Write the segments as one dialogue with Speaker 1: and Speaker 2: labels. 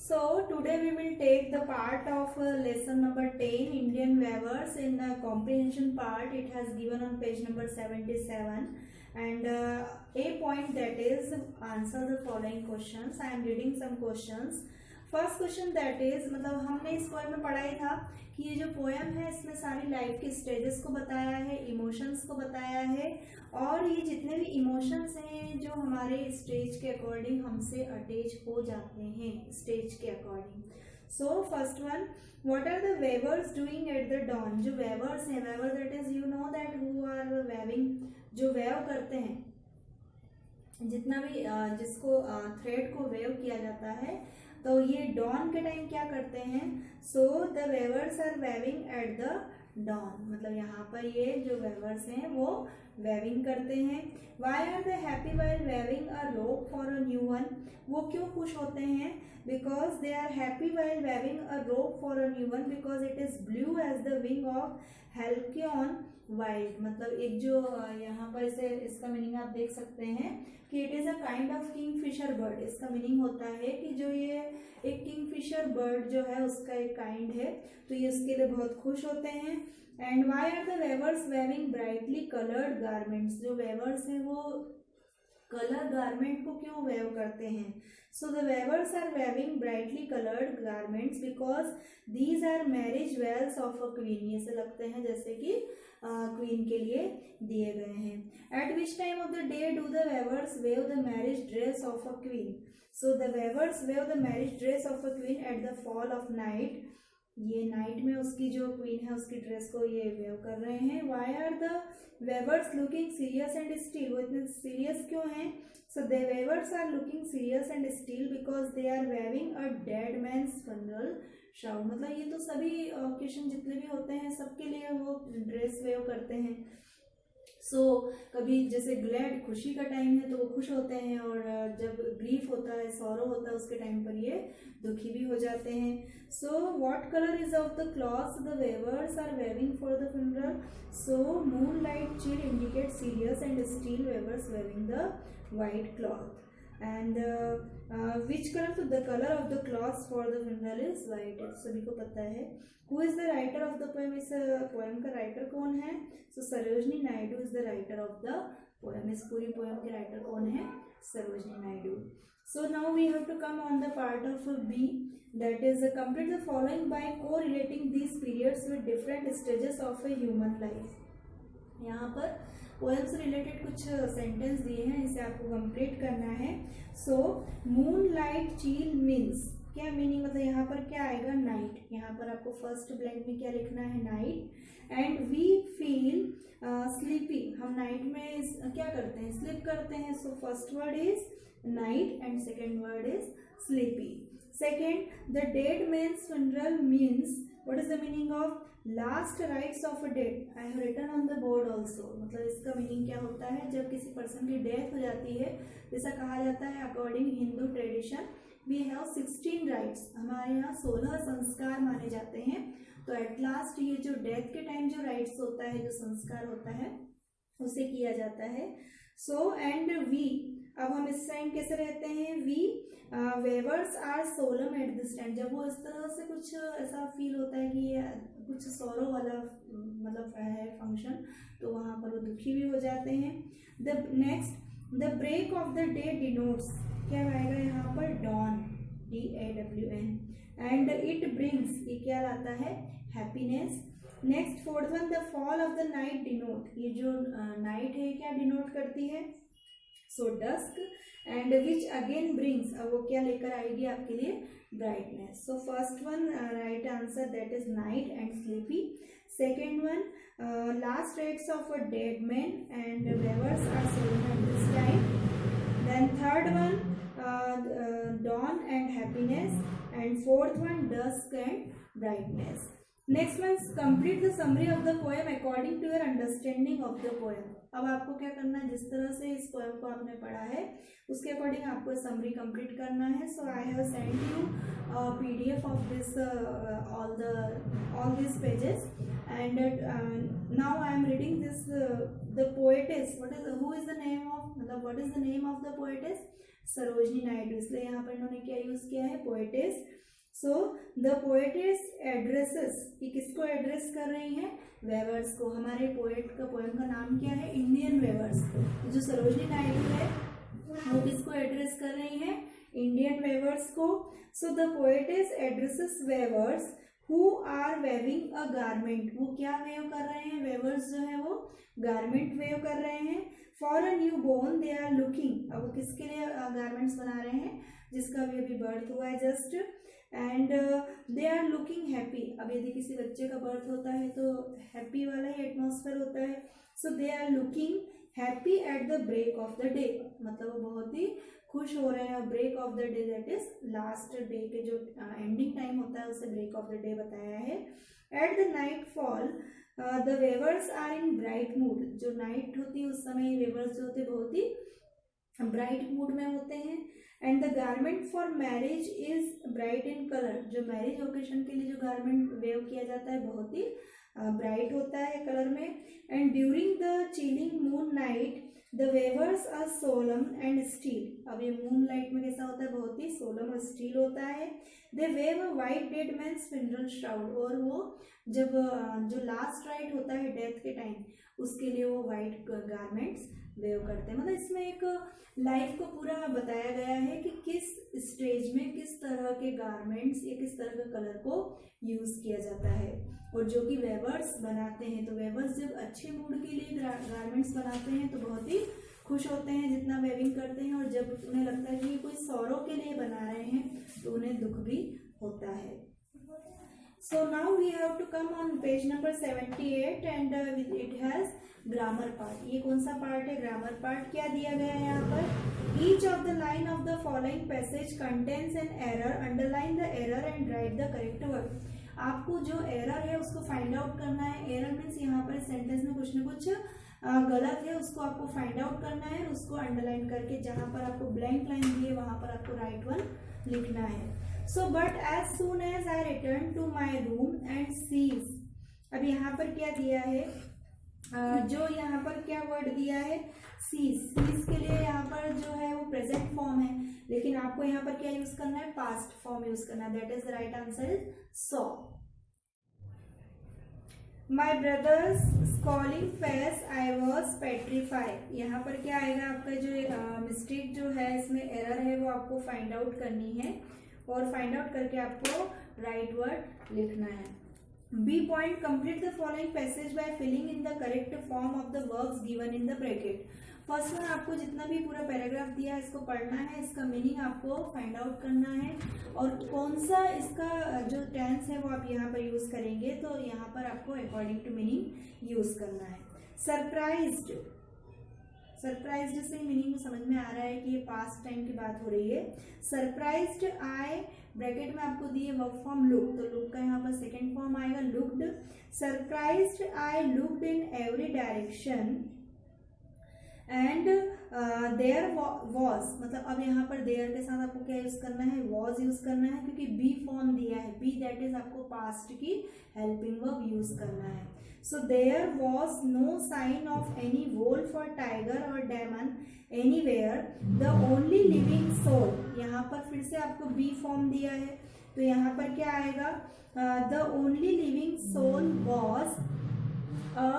Speaker 1: So today we will take the part of lesson number 10 Indian weavers. In the comprehension part it has given on page number 77 and a point, that is answer the following questions. I am reading some questions. First question that is, मतलब हमने इस poem में पढ़ा ही था कि ये जो poem है इसमें सारी लाइफ के स्टेजेस को बताया है, इमोशंस को बताया है, और ये जितने भी इमोशंस हैं जो हमारे स्टेज के अकॉर्डिंग हमसे अटैच हो जाते हैं स्टेज के according. So first one, what are the weavers doing at the dawn. जो वेवर्स हैं, weaver that is you know that who are weaving, जो वेव करते हैं, जितना भी जिसको थ्रेड को वेव किया जाता है, तो ये डॉन के टाइम क्या करते हैं. So the weavers are weaving at the dawn, मतलब यहाँ पर ये जो वेवर्स हैं वो वेविंग करते हैं. Why are the happy while waving a robe for a new one. वो क्यों खुश होते हैं? Because they are happy while waving a robe for a new one because it is blue as the wing of halcyon wild. मतलब एक जो यहाँ पर इसे इसका मीनिंग आप देख सकते हैं कि it is a kind of Kingfisher bird. इसका मीनिंग होता है कि जो ये एक किंगफिशर बर्ड जो है उसका एक काइंड है, तो ये उसके लिए बहुत खुश होते हैं. And why are the weavers weaving brightly coloured garments. जो वेवर्स हैं वो कलर गारमेंट को क्यों वेव करते हैं? So the weavers are weaving brightly coloured garments because these are marriage veils of a queen. ये से लगते हैं जैसे कि क्वीन के लिए दिए गए हैं. Eight which time of the day do the weavers wave the marriage dress of a queen. So the weavers wave the marriage dress of a queen at the fall of night. ये night में उसकी जो queen है उसकी dress को ये wave कर रहे हैं. Why are the weavers looking serious and still. वो इतने सीरियस क्यों हैं? So the weavers are looking serious and still because they are weaving a dead man's funeral shroud. मतलब ये तो सभी ओकेशन जितने भी होते हैं सबके लिए वो ड्रेस वेव करते हैं. सो कभी जैसे ग्लैड खुशी का टाइम है तो वो खुश होते हैं, और जब ग्रीफ होता है, सॉरो होता है, उसके टाइम पर ये दुखी भी हो जाते हैं. So what colour is of the clothes the weavers are weaving for the funeral. So moon light chill indicate serious and still weavers weaving the white cloth. And which colour, तो the colour of the clothes for the funeral is white. सभी को पता है. Who is the writer of the poem. इस poem का writer कौन है? So Sarojini Naidu is the writer of the poem. इस पूरी पोएम के राइटर कौन है? Sarojini Naidu. So now we have to come on the part of B, that is complete the following by को relating these periods with different stages of a human life. यहाँ पर poem से related कुछ sentence दिए हैं, इसे आपको कंप्लीट करना है. सो मून लाइट चील मीन्स, क्या मीनिंग, मतलब यहाँ पर क्या आएगा? नाइट. यहाँ पर आपको फर्स्ट ब्लैंक में क्या लिखना है? Night. And we feel sleepy. हम नाइट में क्या करते हैं? स्लीप करते हैं. So first word is night and second word is sleepy. Second, the dead man's funeral means, what is the meaning of last rites of a dead. I have written on the board also. मतलब इसका meaning क्या होता है? जब किसी person की death हो जाती है, जैसा कहा जाता है according Hindu tradition we have 16 rites. हमारे यहाँ 16 संस्कार माने जाते हैं. तो एट लास्ट ये जो डेथ के टाइम जो राइट्स होता है, जो संस्कार होता है, उसे किया जाता है. सो एंड वी, अब हम इस टाइम कैसे रहते हैं? We weavers are solemn at this time. जब वो इस तरह से कुछ ऐसा फील होता है कि ये कुछ सोरो वाला मतलब है फंक्शन, तो वहाँ पर वो दुखी भी हो जाते हैं. The next, the break of the day denotes, क्या आएगा यहाँ पर? Dawn, DAWN. And it brings, ये क्या लाता है? Happiness. Next fourth one, the fall of the night denote. ये जो नाइट है क्या डिनोट करती है? So dusk. And which again brings, अब वो क्या लेकर आएगी आपके लिए? Brightness. So first one right answer, that is night and sleepy. Second one, last rites of a dead man and weavers are solemn at this time. Then third one, dawn and happiness, and fourth one, dusk and brightness. Next one, complete the summary of the poem according to your understanding of the poem. अब आपको क्या करना है? जिस तरह से इस poem को आपने पढ़ा है उसके अकॉर्डिंग आपको समरी कंप्लीट करना है. So I have send you PDF of this all these pages, and now I am reading this. The poetess, who is the name of, मतलब what is the name of the poetess? Sarojini Naidu, इसलिए यहाँ पर इन्होंने क्या use किया है, poet's. So the poetess addresses, ये किसको एड्रेस कर रही हैं, वेवर्स को। हमारे पोएट का पोएम का नाम क्या है, इंडियन वेवर्स। जो सरोजनी नायडू है वो किसको एड्रेस कर रही हैं, इंडियन वेवर्स को। So the poetess addresses weavers who are weaving a garment, वो क्या वेव कर रहे हैं, वेवर्स जो है वो गारमेंट वेव कर रहे हैं। For a new born they are looking, अब वो किसके लिए गारमेंट्स बना रहे हैं, जिसका भी अभी बर्थ हुआ है just. And they are looking happy, अब यदि किसी बच्चे का बर्थ होता है तो हैप्पी वाला ही एटमॉस्फेयर होता है। So they are looking happy at the break of the day, मतलब वो बहुत ही खुश हो रहे हैं। Break of the day that is last day के जो एंडिंग टाइम होता है उसे ब्रेक ऑफ द डे बताया है। At the nightfall the weavers are in bright mood, जो नाइट होती है उस समय वेवर्स जो होते हैं बहुत ही ब्राइट मूड में होते हैं। And the garment for marriage is bright in colour, जो मैरिज ओकेजन के लिए जो गारमेंट वेव किया जाता है बहुत ही ब्राइट होता है कलर में। And during the chilling moon night the weavers are solemn and still, अब ये मून लाइट में कैसा होता है, बहुत ही सोलम और स्टील होता है। They weave a white dead man's funeral shroud, और वो जब जो लास्ट राइट होता है डेथ के टाइम उसके लिए वो वाइट गारमेंट्स वेव करते हैं। मतलब इसमें एक लाइफ को पूरा बताया गया है कि किस स्टेज में किस तरह के गारमेंट्स या किस तरह के कलर को यूज किया जाता है। और जो कि वेवर्स बनाते हैं, तो वेवर्स जब अच्छे मूड के लिए गारमेंट्स बनाते हैं तो बहुत ही खुश होते हैं जितना वेविंग करते हैं, और जब उन्हें लगता है कि कोई सौरों के लिए बना रहे हैं तो उन्हें दुख भी होता है। So now we have to come on page number 78 and it has grammar part. ये कौन सा पार्ट है, ग्रामर पार्ट। क्या दिया गया है यहाँ पर, each of the line of the following passage contains an error, underline the error and write the correct word. आपको जो एरर है उसको फाइंड आउट करना है। एरर मीन्स यहाँ पर सेंटेंस में कुछ न कुछ गलत है, उसको आपको फाइंड आउट करना है, उसको अंडरलाइन करके जहाँ पर आपको ब्लैंक लाइन दी है वहां पर आपको राइट वन लिखना है। So but as soon as I returned to my room and seized, अब यहाँ पर क्या दिया है, जो यहाँ पर क्या वर्ड दिया है, सीज। सीज के लिए यहाँ पर जो है वो प्रेजेंट फॉर्म है, लेकिन आपको यहाँ पर क्या यूज करना है, पास्ट फॉर्म यूज करना है। That is the right answer is saw. My brother's scowling face I was petrified, यहाँ पर क्या आएगा, आपका जो मिस्टेक जो है इसमें एरर है वो आपको फाइंड आउट करनी है, और फाइंड आउट करके आपको राइट वर्ड लिखना है। B point, complete the following passage by filling in the correct form of the verbs given in the bracket. First one, आपको जितना भी पूरा पैराग्राफ दिया है इसको पढ़ना है, इसका मीनिंग आपको फाइंड आउट करना है, और कौन सा इसका जो टेंस है वो आप यहाँ पर यूज करेंगे, तो यहाँ पर आपको अकॉर्डिंग टू मीनिंग यूज करना है। सरप्राइज्ड, सरप्राइज्ड से मीनिंग समझ में आ रहा है कि ये पास्ट टाइम की बात हो रही है। सरप्राइज्ड आई, ब्रैकेट में आपको दिए वर्ब फॉर्म लुक, तो लुक का यहाँ पर सेकेंड फॉर्म आएगा looked. Surprised I looked in every direction and there was, मतलब अब यहाँ पर देयर के साथ आपको क्या यूज करना है, वॉज यूज करना है, क्योंकि बी फॉर्म दिया है। बी दैट इज आपको पास्ट की हेल्पिंग वर्ब यूज करना है। So there was no sign of any wolf or tiger or demon anywhere, the only living soul, यहाँ पर फिर से आपको बी फॉर्म दिया है, तो यहाँ पर क्या आएगा, the only living soul was a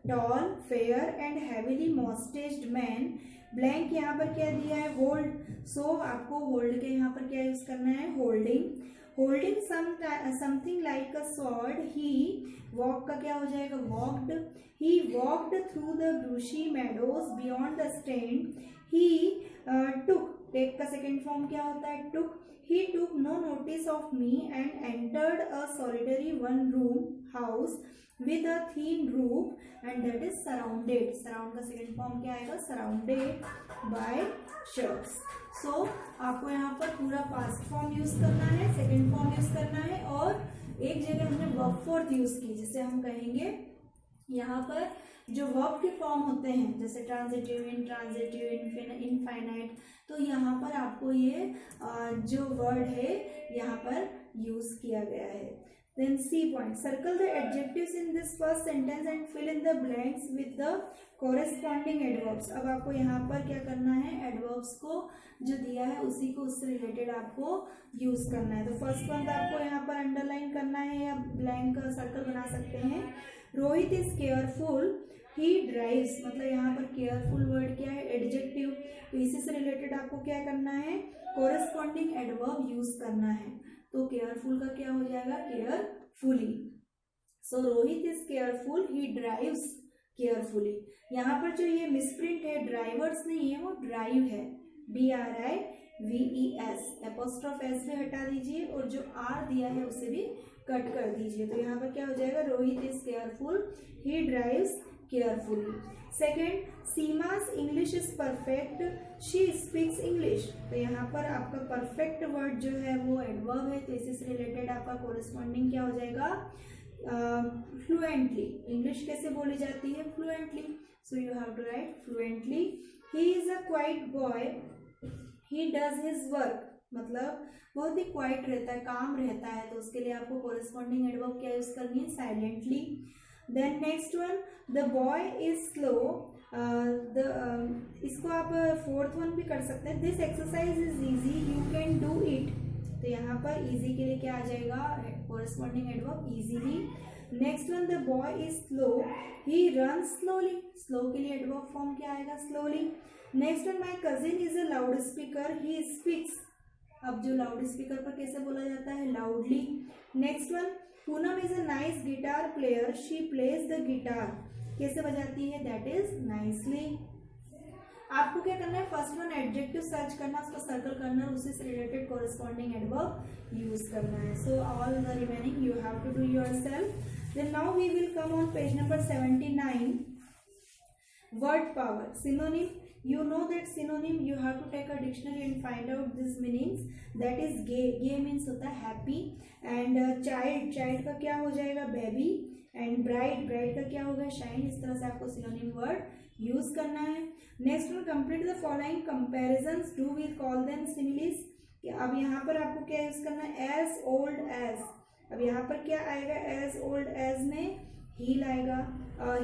Speaker 1: tall fair and heavily moustached man, blank यहाँ पर क्या दिया है, होल्ड, सो आपको होल्ड के यहाँ पर क्या यूज करना है, holding. Holding something like a sword, he, walk का क्या हो जाएगा, walked, he walked through the brushy meadows beyond the stand, he took, take का सेकेंड फॉर्म क्या होता है, टुक, he took no notice of me and entered a solitary one room house with a thin roof and that is surrounded, surround का second form क्या आएगा, surrounded by shrubs। so आपको यहाँ पर पूरा past form यूज करना है, second form use करना है, और एक जगह हमने verb fourth यूज की, जिसे हम कहेंगे यहाँ पर जो वर्ब के फॉर्म होते हैं जैसे ट्रांजिटिव, इंट्रांजिटिव, इनफाइनाइट, तो यहाँ पर आपको ये जो वर्ड है यहाँ पर यूज किया गया है। Then C point, circle the adjectives in this first sentence and fill in the blanks with the corresponding adverbs. अब आपको यहाँ पर क्या करना है, adverbs को जो दिया है उसी को उससे रिलेटेड आपको यूज करना है. तो फर्स्ट वन आपको यहाँ पर अंडरलाइन करना है या ब्लैंक सर्कल बना सकते हैं. Rohit is careful, he drives, मतलब यहाँ पर केयरफुल वर्ड क्या है, एडजेक्टिव. तो इसी से रिलेटेड आपको क्या करना है, कोरेस्पॉन्डिंग एडवर्ब यूज करना है. तो केयरफुल का क्या हो जाएगा, carefully. So Rohit is careful, he drives carefully. यहाँ पर जो ये मिसप्रिंट है, ड्राइवर्स नहीं है, वो ड्राइव है, DRIVES. एपोस्ट्रोफ एस भी हटा दीजिए और जो आर दिया है उसे भी कट कर दीजिए. तो यहाँ पर क्या हो जाएगा, Rohit is careful, he drives carefully. Second, Seema's English is perfect, she speaks English. तो यहाँ पर आपका परफेक्ट वर्ड जो है वो एडवर्ब है, तो इसी से रिलेटेड आपका कोरेस्पॉन्डिंग क्या हो जाएगा, फ्लुएंटली. इंग्लिश कैसे बोली जाती है, fluently. So you have to write fluently. He is a quiet boy, he does his work, मतलब बहुत ही क्वाइट रहता है, काम रहता है. तो उसके लिए आपको कोरेस्पॉन्डिंग एडवर्ब क्या यूज करनी है, silently. Then next one, the boy is slow. इसको आप फोर्थ वन भी कर सकते हैं. This exercise is easy, you can do it. तो यहाँ पर इजी के लिए क्या आ जाएगा, corresponding adverb easily. Next one, the boy is slow, he run slowly. Slow के लिए एडवर्ब फॉर्म क्या आएगा, slowly. Next one, my cousin is a loud speaker, he speaks. अब जो लाउड स्पीकर पर कैसे बोला जाता है, loudly. Next one, Poonam is a nice guitar player, she plays the guitar. कैसे बजाती है, दैट इज नाइसली. आपको क्या करना है, फर्स्ट वन एडजेक्टिव सर्च करना, उसको सर्कल करना, उसी से रिलेटेड कोरेस्पॉन्डिंग एडवर्ब यूज करना है. So all the remaining you have to do yourself. Then now we will come on page number 79. Word power, synonym. You know that synonym you have to take a dictionary and find out these meanings. That is gay. Gay means होता है happy. And child, child का क्या हो जाएगा, baby. And bright, bright का क्या होगा, shine. इस तरह से आपको synonym word यूज करना है. Next one, complete the following comparisons. Do we call them similes? अब यहाँ पर आपको क्या यूज करना है, as old as. अब यहाँ पर क्या आएगा, as old as में heel आएगा,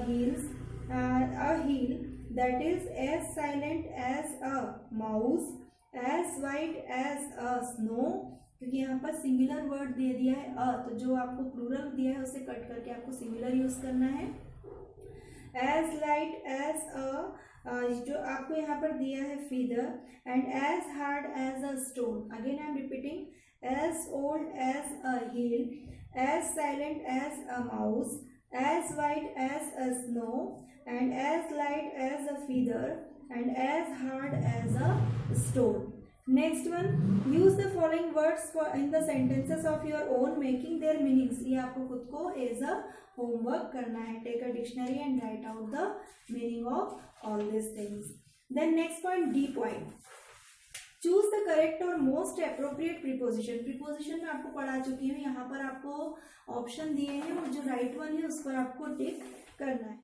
Speaker 1: heels, a heel. That is as silent as a mouse, as white as a snow. क्योंकि यहाँ पर सिंगुलर वर्ड दे दिया है तो जो आपको प्लूरल दिया है उसे कट करके आपको सिंगुलर यूज करना है. as light as a, जो आपको यहाँ पर दिया है feather. and as hard as a stone. again I am repeating, as old as a heel, as silent as a mouse, as white as a snow, and as light as a feather, and as hard as a stone. Next one, use the following words for in the sentences of your own, making their meanings. ये आपको खुद को as a homework करना है. Take a dictionary and write out the meaning of all these things. Then next point, D point. Choose the correct or most appropriate preposition. preposition में आपको पढ़ा चुकी हूँ. यहाँ पर आपको ऑप्शन दिए हैं और जो राइट वन है उस पर आपको टिक करना है.